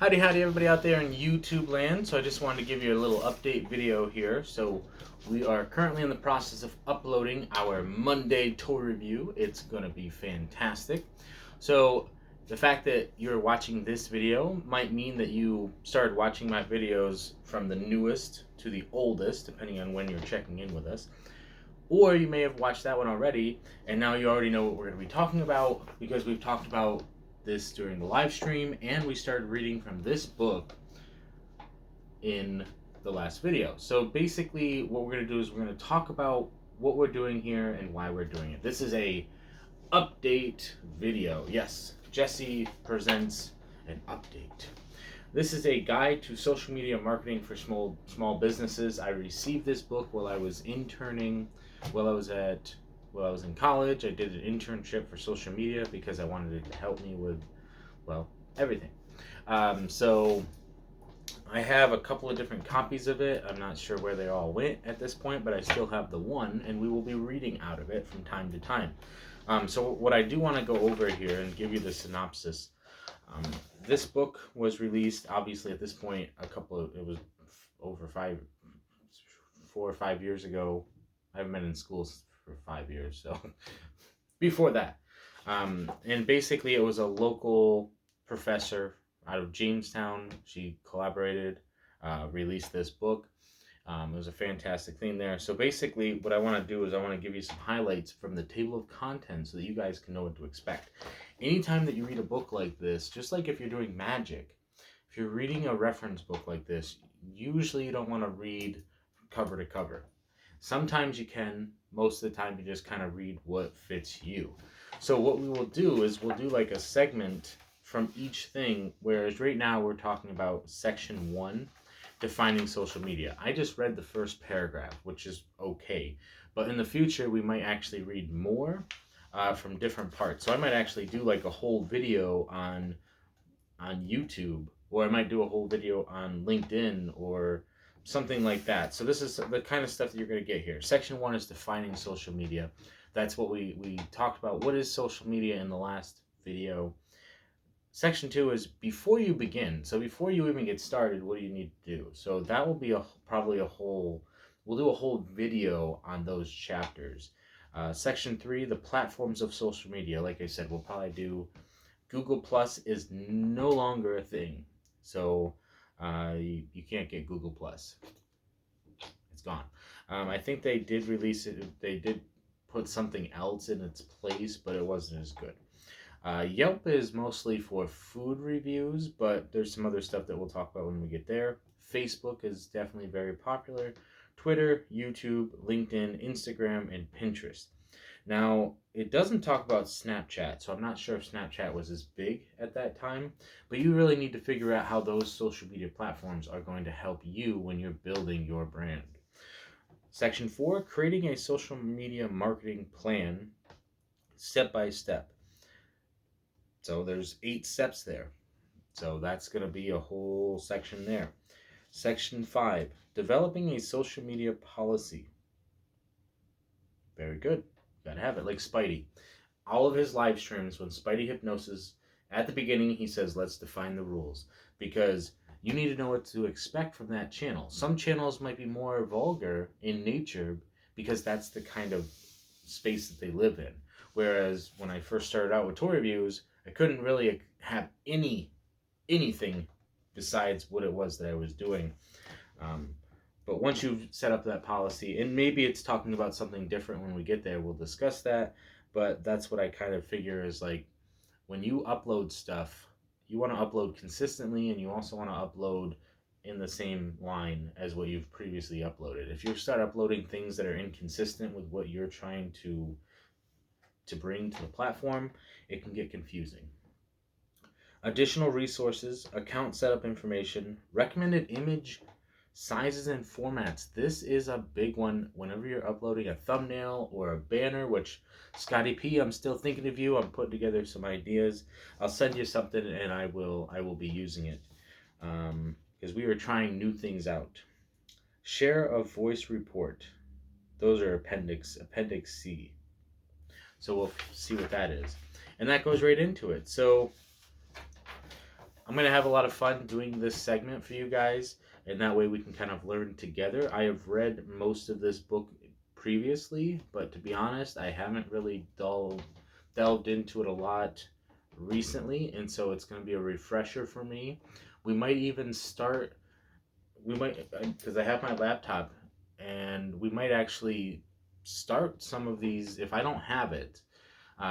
Howdy everybody out there in YouTube land. So I just wanted to give you a little update video here. So we are currently in the process of uploading our Monday tour review. It's going to be fantastic. So the fact that you're watching this video might mean that you started watching my videos from the newest to the oldest, depending on when you're checking in with us. Or you may have watched that one already, and now you already know what we're going to be talking about because we've talked about this during the live stream, and we started reading from this book in the last video. So basically what we're going to do is we're going to talk about what we're doing here and why we're doing it. This is a update video. Yes, Jesse presents an update. This is a guide to social media marketing for small businesses. I received this book while I was interning, while I was in college. I did an internship for social media because I wanted it to help me with, well, everything. So I have a couple of different copies of it. I'm not sure where they all went at this point, but I still have the one, and we will be reading out of it from time to time. So what I do want to go over here and give you the synopsis. This book was released, obviously, at this point, it was over 4 or 5 years ago. I haven't been in school for 5 years, so before that. And basically, it was a local professor out of Jamestown. She collaborated, released this book. It was a fantastic thing there. So basically, what I want to do is I want to give you some highlights from the table of contents so that you guys can know what to expect. Anytime that you read a book like this, just like if you're doing magic, if you're reading a reference book like this, usually you don't want to read cover to cover. Sometimes you can. Most of the time, you just kind of read what fits you. So what we will do is we'll do like a segment from each thing, whereas right now we're talking about section 1, defining social media. I just read the first paragraph, which is okay. But in the future, we might actually read more from different parts. So I might actually do like a whole video on YouTube, or I might do a whole video on LinkedIn or something like that. So this is the kind of stuff that you're going to get here. Section 1 is defining social media. That's what we talked about. What is social media in the last video? Section 2 is before you begin. So before you even get started, what do you need to do? So that will be we'll do a whole video on those chapters. Section 3, the platforms of social media. Like I said, we'll probably do Google Plus is no longer a thing. So you can't get Google Plus. It's gone. I think they did release it. They did put something else in its place, but it wasn't as good. Yelp is mostly for food reviews, but there's some other stuff that we'll talk about when we get there. Facebook is definitely very popular. Twitter, YouTube, LinkedIn, Instagram, and Pinterest. Now, it doesn't talk about Snapchat, so I'm not sure if Snapchat was as big at that time, but you really need to figure out how those social media platforms are going to help you when you're building your brand. Section 4, creating a social media marketing plan step by step. So there's 8 steps there. So that's going to be a whole section there. Section 5, developing a social media policy. Very good. Gotta have it, like Spidey. All of his live streams, when Spidey Hypnosis, at the beginning, he says, let's define the rules. Because you need to know what to expect from that channel. Some channels might be more vulgar in nature because that's the kind of space that they live in. Whereas when I first started out with tour reviews, I couldn't really have anything besides what it was that I was doing. But once you've set up that policy, and maybe it's talking about something different when we get there, we'll discuss that. But that's what I kind of figure is like when you upload stuff, you want to upload consistently, and you also want to upload in the same line as what you've previously uploaded. If you start uploading things that are inconsistent with what you're trying to bring to the platform, it can get confusing. Additional resources, account setup information, recommended image sizes and formats. This is a big one whenever you're uploading a thumbnail or a banner, which Scotty P, I'm still thinking of you. I'm putting together some ideas. I'll send you something and I will be using it because we are trying new things out. Share a voice report. Those are appendix C. So we'll see what that is. And that goes right into it. So I'm going to have a lot of fun doing this segment for you guys, and that way we can kind of learn together. I have read most of this book previously, but to be honest, I haven't really delved into it a lot recently, and so it's going to be a refresher for me. We might even start, because I have my laptop, and we might actually start some of these. If I don't have it,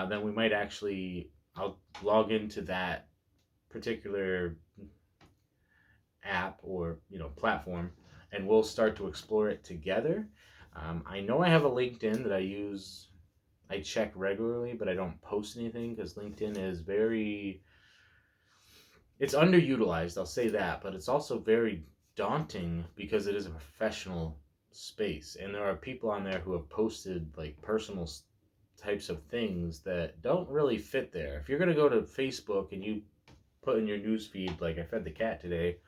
then we might actually, I'll log into that particular app or platform, and we'll start to explore it together. I know I have a LinkedIn that I check regularly, but I don't post anything because LinkedIn is it's underutilized, I'll say that, but it's also very daunting because it is a professional space, and there are people on there who have posted like personal types of things that don't really fit there. If you're going to go to Facebook and you put in your news feed like I fed the cat today,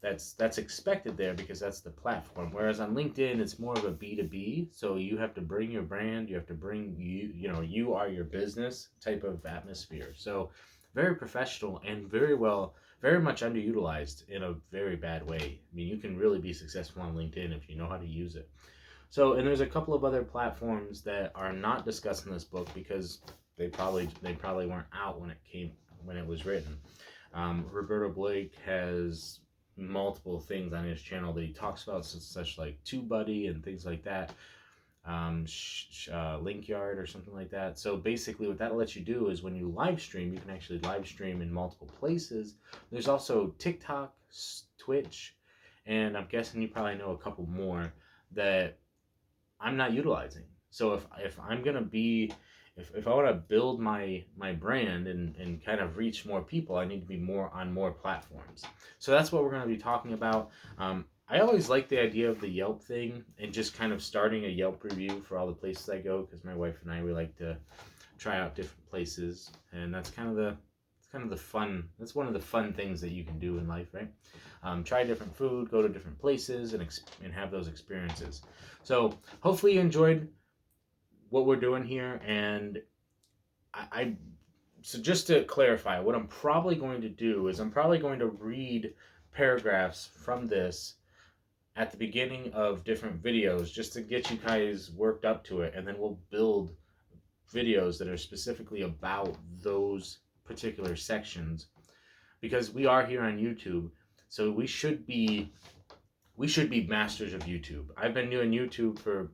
that's expected there because that's the platform. Whereas on LinkedIn, it's more of a B2B, so you have to bring your brand, you have to bring you are your business type of atmosphere. So very professional and very much underutilized in a very bad way. I mean, you can really be successful on LinkedIn if you know how to use it. So, and there's a couple of other platforms that are not discussed in this book because they probably weren't out when it was written. Roberto Blake has multiple things on his channel that he talks about, such like TubeBuddy and things like that, Linkyard or something like that. So basically what that lets you do is when you live stream, you can actually live stream in multiple places. There's also TikTok, Twitch, and I'm guessing you probably know a couple more that I'm not utilizing. So if I'm gonna be if I want to build my brand and kind of reach more people, I need to be more on more platforms. So that's what we're going to be talking about. I always like the idea of the Yelp thing and just kind of starting a Yelp review for all the places I go, because my wife and I, we like to try out different places, and that's kind of the fun. That's one of the fun things that you can do in life, right? Try different food, go to different places, and have those experiences. So hopefully you enjoyed what we're doing here, and so just to clarify, what I'm probably going to do is I'm probably going to read paragraphs from this at the beginning of different videos just to get you guys worked up to it, and then we'll build videos that are specifically about those particular sections, because we are here on YouTube, so we should be masters of YouTube. I've been doing YouTube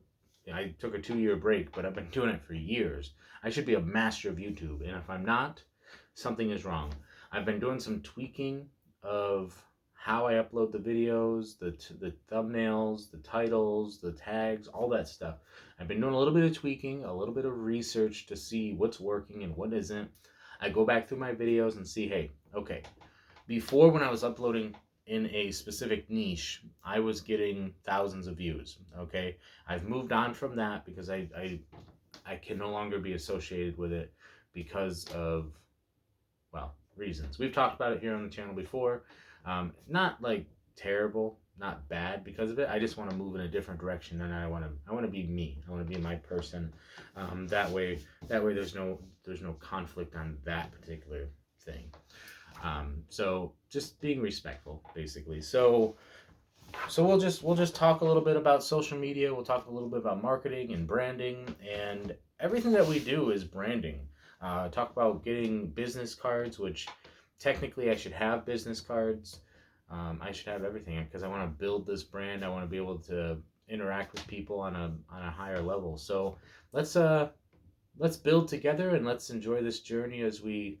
I took a 2-year break, but I've been doing it for years. I should be a master of YouTube, and if I'm not, something is wrong. I've been doing some tweaking of how I upload the videos, the thumbnails, the titles, the tags, all that stuff. I've been doing a little bit of tweaking, a little bit of research to see what's working and what isn't. I go back through my videos and see, hey, okay, before when I was uploading in a specific niche, I was getting thousands of views. Okay, I've moved on from that because I can no longer be associated with it because of, well, reasons. We've talked about it here on the channel before. Not like terrible, not bad because of it. I just want to move in a different direction, and I want to be me. I want to be my person. That way there's no conflict on that particular thing. So just being respectful, basically. So we'll just talk a little bit about social media. We'll talk a little bit about marketing and branding, and everything that we do is branding. Talk about getting business cards, which technically I should have business cards. I should have everything because I want to build this brand. I want to be able to interact with people on a higher level. So let's build together, and let's enjoy this journey as we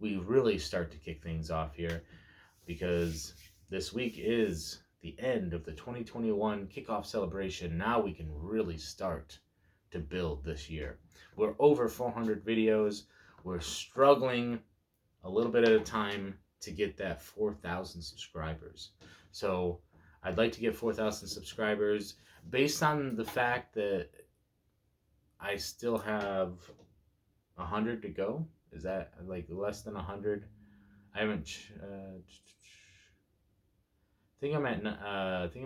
really start to kick things off here, because this week is the end of the 2021 kickoff celebration. Now we can really start to build this year. We're over 400 videos. We're struggling a little bit at a time to get that 4,000 subscribers. So I'd like to get 4,000 subscribers based on the fact that I still have 100 to go. Is that like less than 100? I haven't. I think I'm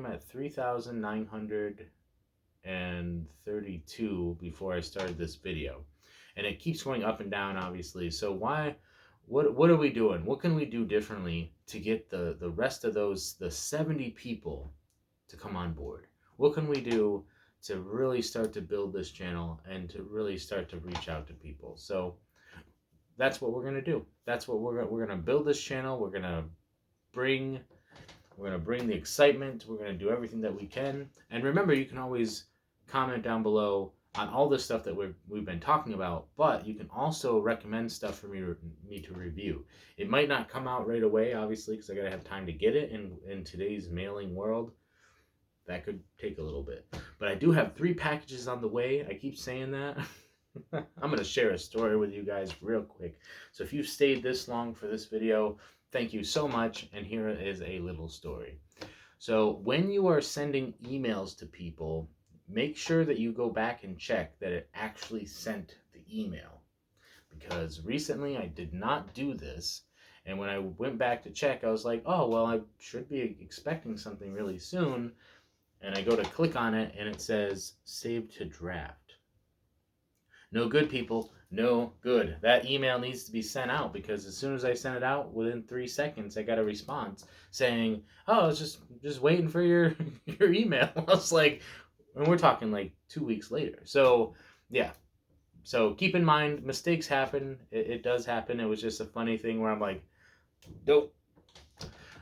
at 3,932 before I started this video, and it keeps going up and down, obviously. So why what are we doing? What can we do differently to get the rest of the 70 people to come on board? What can we do to really start to build this channel and to really start to reach out to people? So that's what we're gonna do. That's what we're gonna build this channel. We're gonna bring the excitement. We're gonna do everything that we can. And remember, you can always comment down below on all this stuff that we've been talking about, but you can also recommend stuff for me to review. It might not come out right away, obviously, because I gotta have time to get it in today's mailing world. That could take a little bit. But I do have 3 packages on the way. I keep saying that. I'm going to share a story with you guys real quick. So if you've stayed this long for this video, thank you so much. And here is a little story. So when you are sending emails to people, make sure that you go back and check that it actually sent the email. Because recently I did not do this. And when I went back to check, I was like, oh, well, I should be expecting something really soon. And I go to click on it, and it says, save to draft. No good, people. No good. That email needs to be sent out, because as soon as I sent it out, within 3 seconds, I got a response saying, oh, I was just waiting for your email. I was like, and we're talking like 2 weeks later. So, yeah. So keep in mind, mistakes happen. It does happen. It was just a funny thing where I'm like, nope.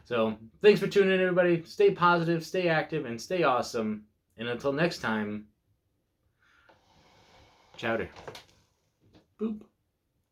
So, thanks for tuning in, everybody. Stay positive, stay active, and stay awesome. And until next time, chowder. Boop.